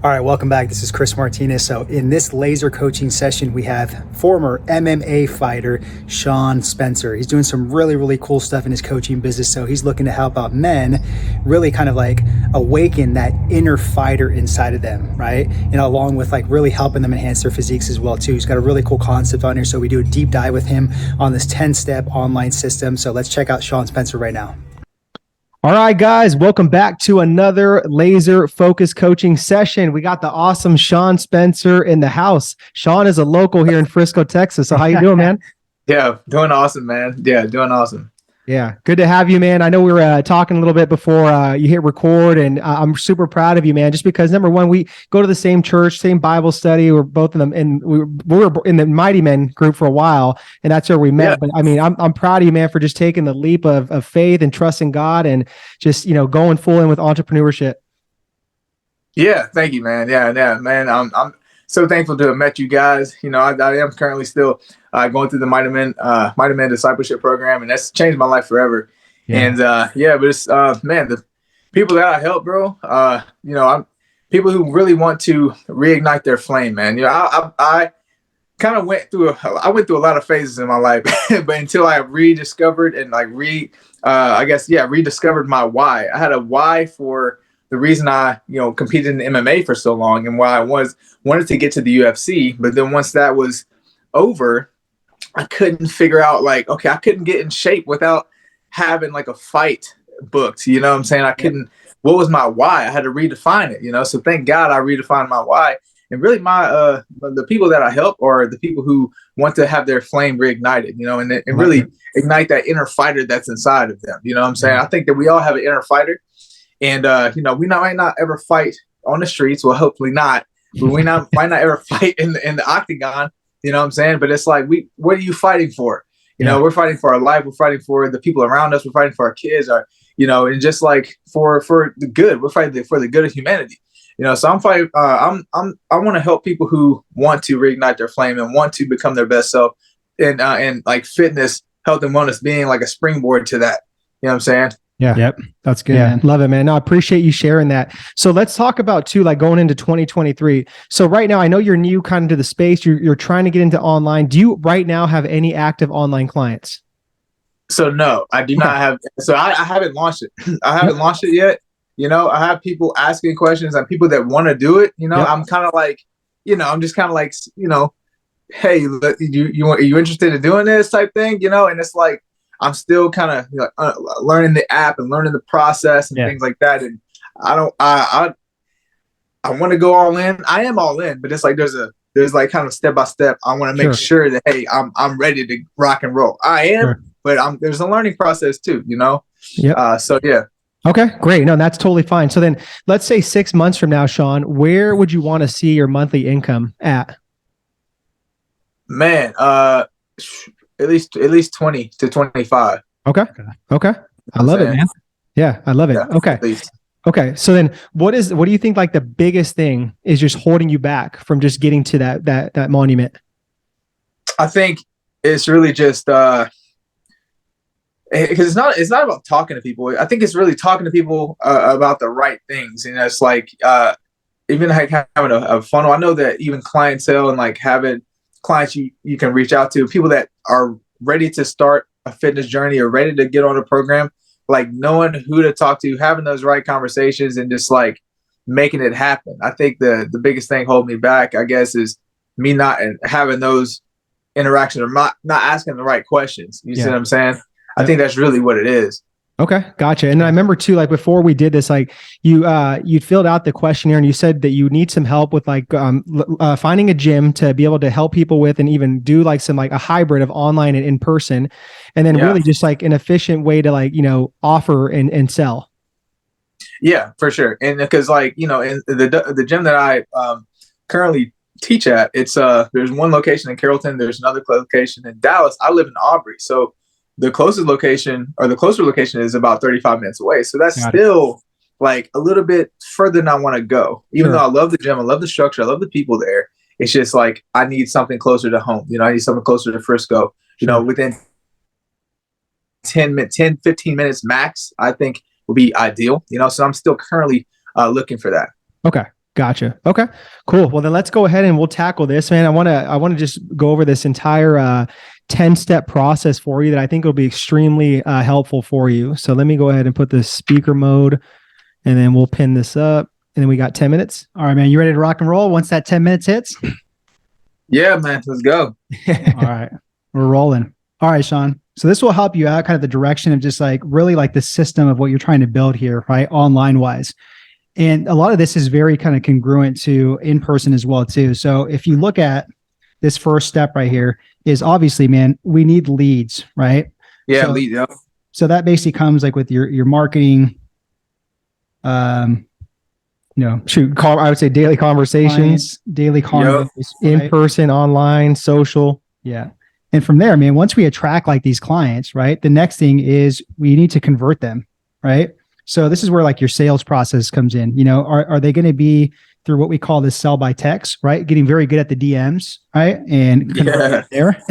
All right, welcome back. This is Chris Martinez. So in this laser coaching session, we have former MMA fighter, Sean Spencer. He's doing some really, really cool stuff in his coaching business. So he's looking to help out men really kind of like awaken that inner fighter inside of them, right? And along with like really helping them enhance their physiques as well too. He's got a really cool concept on here. So we do a deep dive with him on this 10-step online system. So let's check out Sean Spencer right now. All right, guys, welcome back to another laser focus coaching session. We got the awesome Sean Spencer in the house. Sean is a local here in Frisco, Texas. So how you doing, man? Yeah, doing awesome, man. Yeah, doing awesome. Yeah, good to have you, man. I know we were talking a little bit before you hit record, and I'm super proud of you, man, just because, number one, we go to the same church, same Bible study. We're both of them, and we were in the Mighty Men group for a while, and that's where we met. Yeah. But I mean, I'm proud of you, man, for just taking the leap of faith and trusting God and just, going full in with entrepreneurship. Yeah, thank you, man. Yeah, man. I'm so thankful to have met you guys. I am currently still going through the Mighty Men discipleship program, and that's changed my life forever. Yeah. And but it's man, the people that I help, bro. I'm people who really want to reignite their flame, man. I kind of went through a lot of phases in my life, but until I rediscovered and rediscovered my why. I had a why for the reason I, competed in MMA for so long, and why I wanted to get to the UFC. But then once that was over, I couldn't figure out I couldn't get in shape without having like a fight booked. You know what I'm saying? I couldn't. What was my why? I had to redefine it. So thank God I redefined my why. And really, the people that I help are the people who want to have their flame reignited. And really ignite that inner fighter that's inside of them. You know what I'm saying? I think that we all have an inner fighter. And, we might not ever fight on the streets. Well, hopefully not. But might not ever fight in the octagon. You know what I'm saying? But it's like, what are you fighting for? We're fighting for our life. We're fighting for the people around us. We're fighting for our kids. And just like for the good. We're fighting for the good of humanity. So I'm fighting. I want to help people who want to reignite their flame and want to become their best self. And like fitness, health, and wellness being like a springboard to that. You know what I'm saying? Yeah. Yep. That's good. Yeah. Man. Love it, man. No, I appreciate you sharing that. So let's talk about too, like going into 2023. So right now, I know you're new kind of to the space. You're trying to get into online. Do you right now have any active online clients? So no, I do not have. So I haven't launched it. I haven't launched it yet. I have people asking questions and people that want to do it. I'm kind of like, I'm just kind of like, hey, are you interested in doing this type thing? And it's like, I'm still kind of learning the app and learning the process and things like that. And I want to go all in. I am all in, but it's like there's like kind of step by step. I want to make sure that, hey, I'm ready to rock and roll. I am, but there's a learning process too. Yeah. So yeah. Okay, great. No, that's totally fine. So then, let's say 6 months from now, Sean, where would you want to see your monthly income at? Man, at least 20 to 25. Okay. I love it, man. Yeah, I love it. Yeah, okay. So then what do you think like the biggest thing is just holding you back from just getting to that monument? I think it's really just because it's not about talking to people. I think it's really talking to people about the right things. It's like even like having a funnel. I know that even clientele and like having clients you can reach out to, people that are ready to start a fitness journey or ready to get on a program, like knowing who to talk to, having those right conversations and just like making it happen. I think the biggest thing holding me back, I guess, is me not having those interactions or not asking the right questions. You see what I'm saying? I think that's really what it is. Okay, gotcha. And I remember too, like before we did this, like you filled out the questionnaire and you said that you need some help with like finding a gym to be able to help people with, and even do like some like a hybrid of online and in person, and then really just like an efficient way to like offer and sell. Yeah, for sure. And because like in the gym that I currently teach at, it's there's one location in Carrollton, there's another location in Dallas. I live in Aubrey, so the closer location is about 35 minutes away. So that's still like a little bit further than I want to go. Even though I love the gym, I love the structure, I love the people there. It's just like, I need something closer to home. I need something closer to Frisco, within 10, 15 minutes max, I think would be ideal. So I'm still currently looking for that. Okay. Gotcha. Okay, cool. Well, then let's go ahead and we'll tackle this, man. I want to just go over this entire 10-step process for you that I think will be extremely helpful for you. So let me go ahead and put the speaker mode, and then we'll pin this up. And then we got 10 minutes. All right, man. You ready to rock and roll once that 10 minutes hits? Yeah, man. Let's go. All right. We're rolling. All right, Sean. So this will help you out kind of the direction of just like really like the system of what you're trying to build here, right? Online wise. And a lot of this is very kind of congruent to in person as well, too. So if you look at this first step right here is obviously, man, we need leads, right? Yeah, so, lead. Yeah. So that basically comes like with your marketing, I would say daily conversations, in person, online, social. Yeah. And from there, man, once we attract like these clients, right, the next thing is we need to convert them, right? So this is where like your sales process comes in. Are they going to be through what we call this sell by text, right? Getting very good at the DMs, right? And there.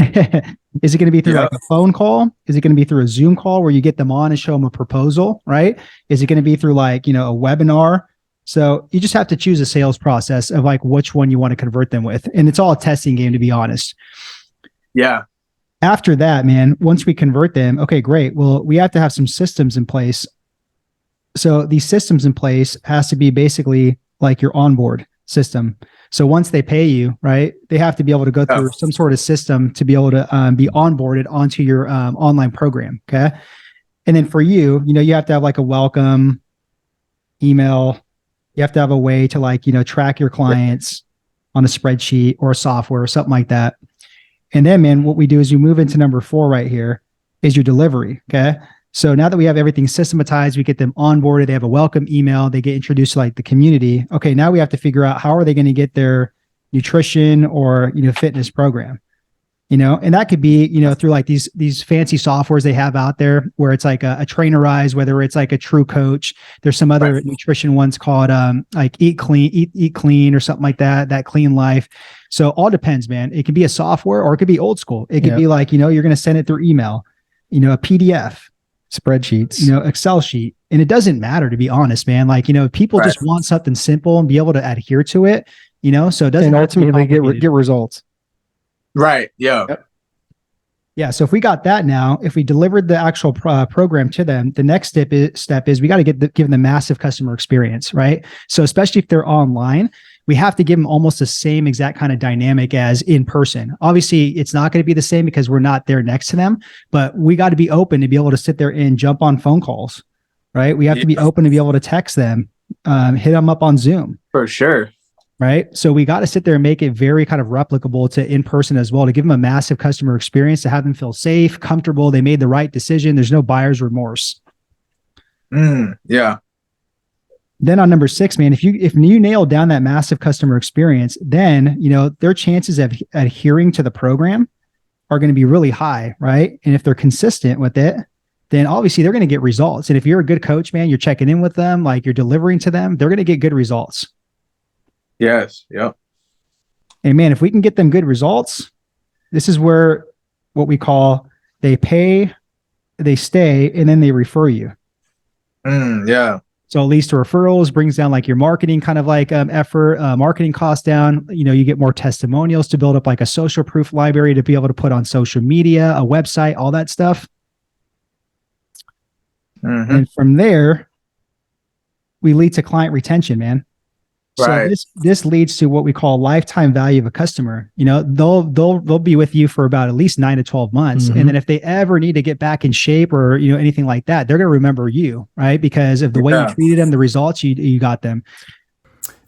Is it going to be through like a phone call? Is it going to be through a Zoom call where you get them on and show them a proposal, right? Is it going to be through like, a webinar? So you just have to choose a sales process of like which one you want to convert them with. And it's all a testing game, to be honest. Yeah. After that, man, once we convert them, okay, great. Well, we have to have some systems in place. So these systems in place has to be basically like your onboard system. So once they pay you, right, they have to be able to go through some sort of system to be able to be onboarded onto your online program. Okay. And then for you, you have to have like a welcome email. You have to have a way to like, track your clients on a spreadsheet or a software or something like that. And then, man, what we do is you move into number 4 right here is your delivery. Okay. So now that we have everything systematized, we get them onboarded, they have a welcome email, they get introduced to like the community. Okay. Now we have to figure out how are they going to get their nutrition or, fitness program, and that could be, through like these fancy softwares they have out there where it's like a Trainerize, whether it's like a True Coach. There's some other nutrition ones called like Eat Clean or something like that Clean Life. So all depends, man. It could be a software or it could be old school. It could be like, you're going to send it through email, a PDF, spreadsheets, Excel sheet. And it doesn't matter, to be honest, man. Like, people just want something simple and be able to adhere to it, so it doesn't ultimately get results. Right. Yeah. Yep. Yeah. So if we got that now, if we delivered the actual program to them, the next step is we got to give them massive customer experience, right? So especially if they're online, we have to give them almost the same exact kind of dynamic as in person. Obviously, it's not going to be the same because we're not there next to them, but we got to be open to be able to sit there and jump on phone calls, right? We have to be open to be able to text them, hit them up on Zoom. For sure. Right. So we got to sit there and make it very kind of replicable to in person as well, to give them a massive customer experience, to have them feel safe, comfortable. They made the right decision. There's no buyer's remorse. Yeah. Then on number 6, man, if you nail down that massive customer experience, then, their chances of adhering to the program are going to be really high. Right. And if they're consistent with it, then obviously they're going to get results. And if you're a good coach, man, you're checking in with them, like you're delivering to them, they're going to get good results. Yes. Yep. And man, if we can get them good results, this is where what we call they pay, they stay, and then they refer you. Yeah. So at least the referrals brings down like your marketing kind of like effort, marketing costs down. You get more testimonials to build up like a social proof library to be able to put on social media, a website, all that stuff. And from there, we lead to client retention, man. So this leads to what we call lifetime value of a customer. They'll be with you for about at least 9 to 12 months. And then if they ever need to get back in shape or, anything like that, they're going to remember you, right? Because of the way you treated them, the results you got them.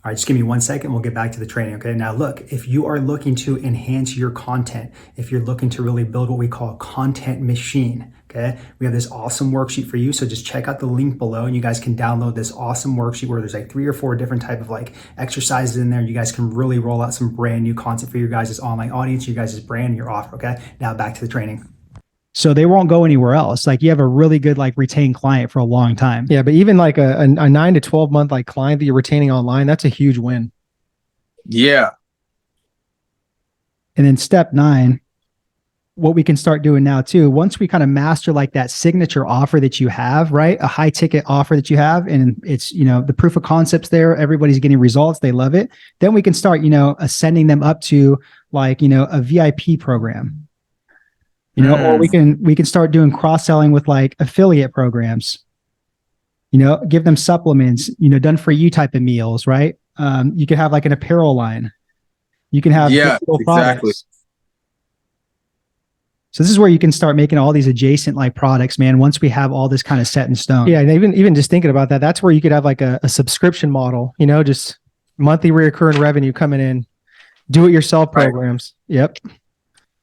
All right, just give me 1 second. We'll get back to the training. Okay. Now look, if you are looking to enhance your content, if you're looking to really build what we call a content machine, okay, we have this awesome worksheet for you. So just check out the link below and you guys can download this awesome worksheet where there's like 3 or 4 different type of like exercises in there. You guys can really roll out some brand new content for your guys' online audience, your guys' brand, your offer. Okay. Now back to the training. So they won't go anywhere else. Like you have a really good like retained client for a long time. Yeah, but even like a 9 to 12 month like client that you're retaining online, that's a huge win. Yeah. And then step 9 what we can start doing now too, once we kind of master like that signature offer that you have, right? A high ticket offer that you have, and it's, the proof of concept's there, everybody's getting results, they love it. Then we can start, ascending them up to like, a VIP program, or we can start doing cross-selling with like affiliate programs, give them supplements, done for you type of meals, right? You could have like an apparel line. You can have digital products. So this is where you can start making all these adjacent like products, man, once we have all this kind of set in stone. Yeah. And even just thinking about that, that's where you could have like a subscription model, just monthly recurring revenue coming in, do it yourself programs. Right. Yep.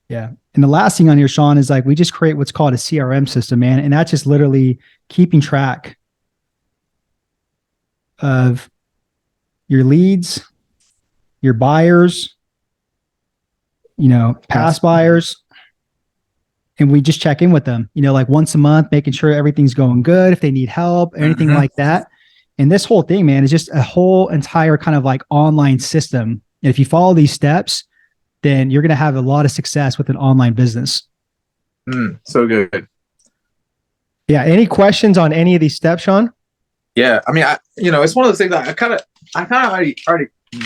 Yeah. And the last thing on here, Sean, is like, we just create what's called a CRM system, man. And that's just literally keeping track of your leads, your buyers, past buyers. And we just check in with them, like once a month, making sure everything's going good, if they need help, anything like that. And this whole thing, man, is just a whole entire kind of like online system. And if you follow these steps, then you're going to have a lot of success with an online business. So good. Yeah. Any questions on any of these steps, Sean? Yeah. I mean, it's one of those things that I kind of already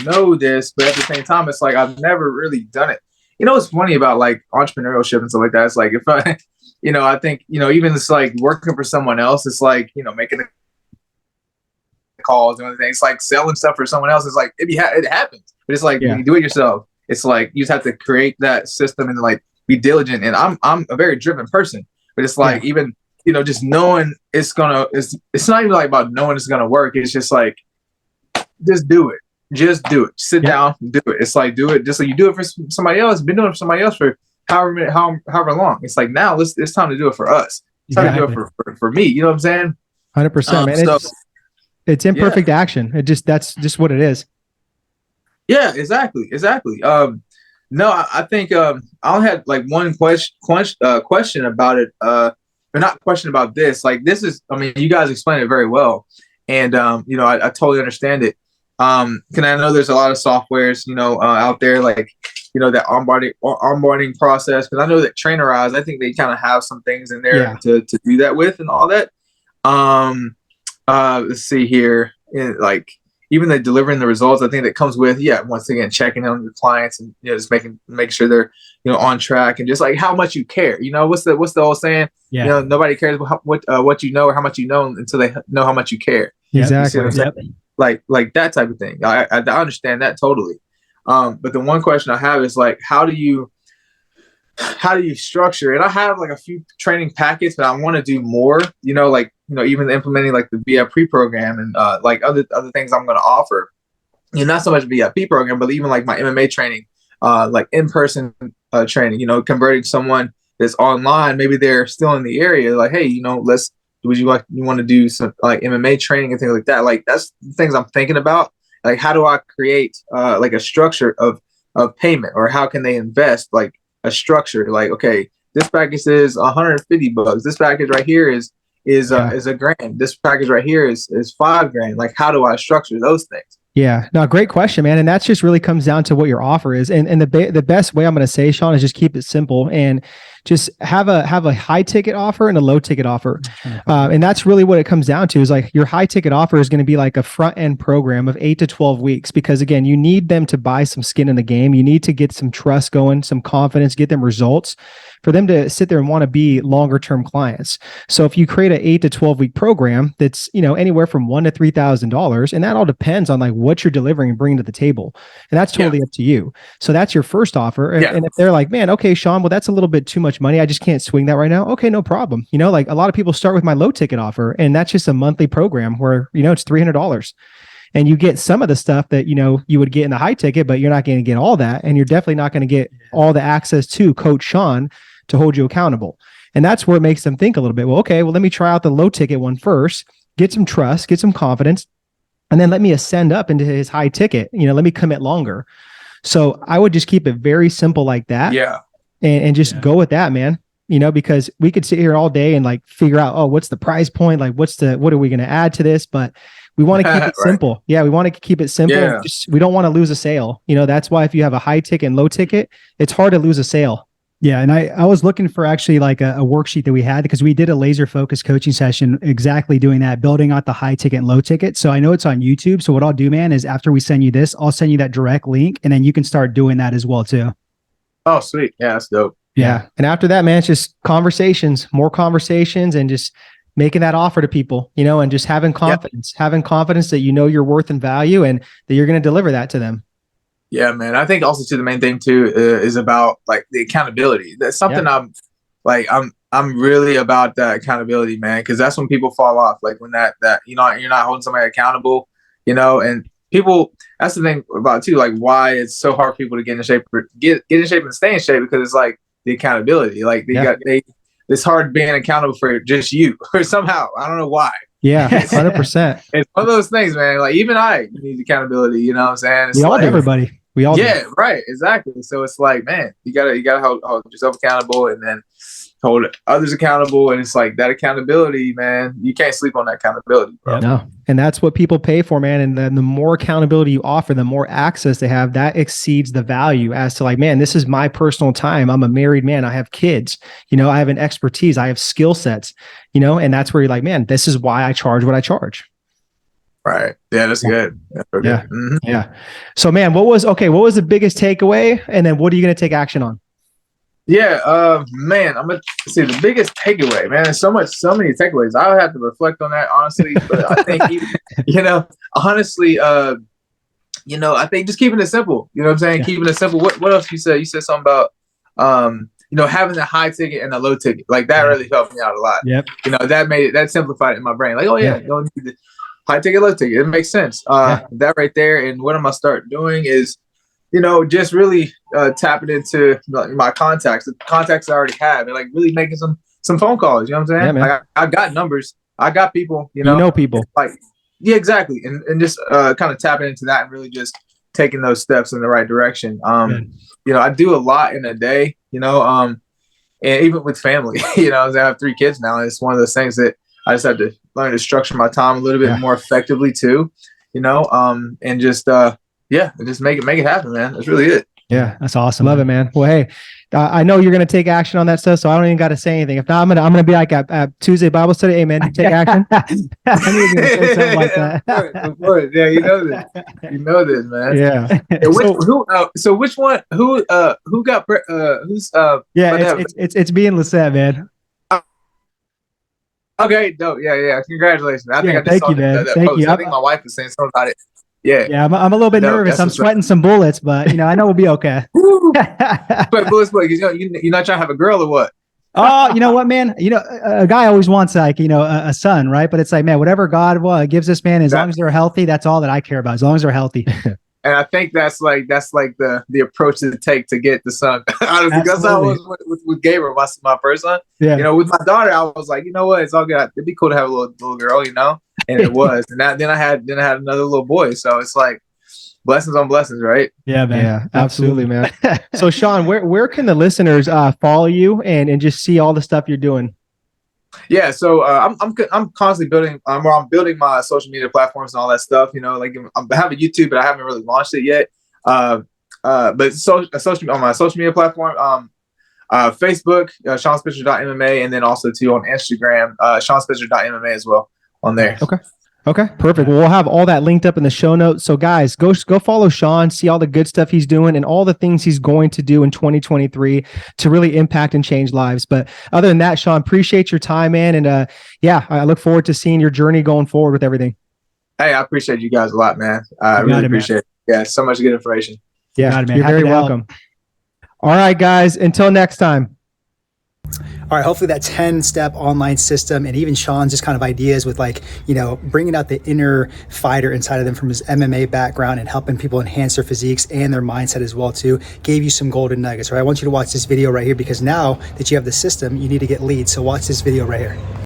know this, but at the same time, it's like, I've never really done it. It's funny about like entrepreneurship and stuff like that. It's like, if I, I think, even it's like working for someone else, it's like, making the calls and everything. It's like selling stuff for someone else. It's like, it happens, but it's like, when you do it yourself, it's like, you just have to create that system and like be diligent. And I'm a very driven person, but it's like, even, just knowing it's not even like about knowing it's going to work. It's just like, just do it. Just do it. Sit down and do it. It's like, do it just like you do it for somebody else. Been doing it for somebody else for however long. It's like, now it's time to do it for us. It's time to do it for me. You know what I'm saying? 100%, man. It's imperfect action. That's just what it is. Yeah, exactly. No, I think I had like one question about it. But not question about this. Like, this is, I mean, you guys explained it very well, and I totally understand it. I know there's a lot of softwares, out there, like, that onboarding process. Because I know that Trainerize, I think they kind of have some things in there to do that with and all that. Let's see here, like even the delivering the results, I think that comes with, once again, checking on your clients and just make sure they're on track, and just like how much you care. What's the old saying? Nobody cares what you know or how much you know until they know how much you care. Exactly. Like that type of thing. I understand that totally. But the one question I have is like, how do you structure it? I have like a few training packets, but I want to do more, even implementing like the VIP program and like other things I'm going to offer. Not so much VIP program, but even like my MMA training, like in-person training, converting someone that's online, maybe they're still in the area, like, hey, you want to do some like MMA training and things like that. Like, that's the things I'm thinking about. Like, how do I create like a structure of payment, or how can they invest like a structure? Like, okay, this package is $150. This package right here is $1,000. This package right here is $5,000. Like, how do I structure those things? Yeah, no, great question, man. And that's just really comes down to what your offer is. And the best way I'm going to say, Sean, is just keep it simple and just have a high ticket offer and a low ticket offer. And that's really what it comes down to, is like your high ticket offer is going to be like a front end program of 8 to 12 weeks, because again, you need them to buy some skin in the game. You need to get some trust going, some confidence, get them results for them to sit there and want to be longer term clients. So if you create an 8 to 12 week program that's, anywhere from $1,000 to $3,000, and that all depends on like what you're delivering and bringing to the table. And that's totally up to you. So that's your first offer. And if they're like, man, okay, Sean, well, that's a little bit too much money, I just can't swing that right now. Okay, no problem. Like a lot of people start with my low ticket offer, and that's just a monthly program where, it's $300. And you get some of the stuff that, you would get in the high ticket, but you're not going to get all that. And you're definitely not going to get all the access to Coach Sean to hold you accountable. And that's where it makes them think a little bit. Well, okay, well, let me try out the low ticket one first, get some trust, get some confidence, and then let me ascend up into his high ticket. Let me commit longer. So I would just keep it very simple like that. Yeah. And just go with that, man. Because we could sit here all day and like figure out, oh, what's the price point? Like, what are we going to add to this? But we want to keep it simple. Yeah. We want to keep it simple. Yeah. We don't want to lose a sale. That's why if you have a high ticket and low ticket, it's hard to lose a sale. Yeah. And I was looking for actually like a worksheet that we had, because we did a laser focused coaching session exactly doing that, building out the high ticket and low ticket. So I know it's on YouTube. So what I'll do, man, is after we send you this, I'll send you that direct link, and then you can start doing that as well too. Oh, sweet. Yeah, that's dope. Yeah. And after that, man, it's just conversations, more conversations, and just making that offer to people, you know, and just having confidence, that you know your worth and value, and that you're going to deliver that to them. Yeah, man. I think also too, the main thing too is about like the accountability. That's something I'm really about, that accountability, man, because that's when people fall off. Like when that you know, you're not holding somebody accountable, you know, and people. That's the thing about too, like why it's so hard for people to get in shape, get in shape and stay in shape, because it's like the accountability. Like it's hard being accountable for just you or somehow. I don't know why. Yeah, 100%. It's one of those things, man. Like even I need accountability. You know what I'm saying? It's we all like, do. Everybody. We all. Yeah, do. right. Exactly. So it's like, man, you gotta hold yourself accountable, and then hold others accountable. And it's like that accountability, man. You can't sleep on that accountability, bro. No, and that's what people pay for, man. And then the more accountability you offer, the more access they have. That exceeds the value as to like, man, this is my personal time. I'm a married man. I have kids. You know, I have an expertise. I have skill sets. You know, and that's where you're like, man, this is why I charge what I charge. Right. Yeah, that's good. That's good. Yeah. Mm-hmm. Yeah. So, man, what was the biggest takeaway? And then what are you going to take action on? Yeah, man, I'm gonna see the biggest takeaway, man. There's so many takeaways. I would have to reflect on that, honestly. But I think, honestly, I think just keeping it simple. You know what I'm saying? Yeah. Keeping it simple. What else you said? You said something about, having a high ticket and a low ticket. Like that really helped me out a lot. Yep. That simplified it in my brain. Like, oh yeah, you don't need the high ticket, low ticket. It makes sense. That right there. And what I'm gonna start doing is, just really tapping into my contacts, the contacts I already have, and like really making some phone calls. You know what I'm saying? Like I got numbers, I got people. You know people. Like, yeah, exactly. And just kind of tapping into that and really just taking those steps in the right direction. I do a lot in a day. And even with family, I have 3 kids now. And it's one of those things that I just have to learn to structure my time a little bit more effectively too. And just just make it happen, man. That's really it. Yeah, that's awesome. Love it, man. Well, hey, I know you're gonna take action on that stuff, so I don't even got to say anything. If not, I'm gonna be like at Tuesday Bible study. Hey, man, take action. I knew you were gonna say something like that. Of course. Yeah, you know this. You know this, man. Yeah. Which one? Who got? Who's? Yeah, it's being Lisette, man. Okay, dope. Yeah. Congratulations. I think I just thank saw you, man. that Thank post. you. I think my wife was saying something about it. Yeah, I'm a little bit nervous. I'm sweating some bullets, but I know we'll be okay. But bullets, you're not trying to have a girl or what? Oh, you know what, man? A guy always wants like a son, right? But it's like, man, whatever God gives this man, as long as they're healthy, that's all that I care about. As long as they're healthy. And I think that's like the approach to take to get the son. Honestly, that's how I was with Gabriel, my first son. Yeah. With my daughter, I was like, you know what? It's all good. It'd be cool to have a little girl, And it was. And then I had another little boy. So it's like blessings on blessings, right? Yeah, man. Yeah, absolutely, man. So Sean, where can the listeners follow you and just see all the stuff you're doing? Yeah, so I'm constantly building. I'm building my social media platforms and all that stuff. Like I have a YouTube, but I haven't really launched it yet. But on my social media platform, Facebook, SeanSpencer.MMA, and then also too on Instagram, SeanSpencer.MMA as well on there. Okay, perfect. Well, we'll have all that linked up in the show notes. So guys, go follow Sean, see all the good stuff he's doing and all the things he's going to do in 2023 to really impact and change lives. But other than that, Sean, appreciate your time, man. And I look forward to seeing your journey going forward with everything. Hey, I appreciate you guys a lot, man. I really appreciate it. Yeah, so much good information. Yeah, you're very welcome. All right, guys, until next time. All right, hopefully that 10-step online system and even Sean's just kind of ideas with bringing out the inner fighter inside of them from his MMA background and helping people enhance their physiques and their mindset as well too, gave you some golden nuggets. All right, I want you to watch this video right here because now that you have the system, you need to get leads. So watch this video right here.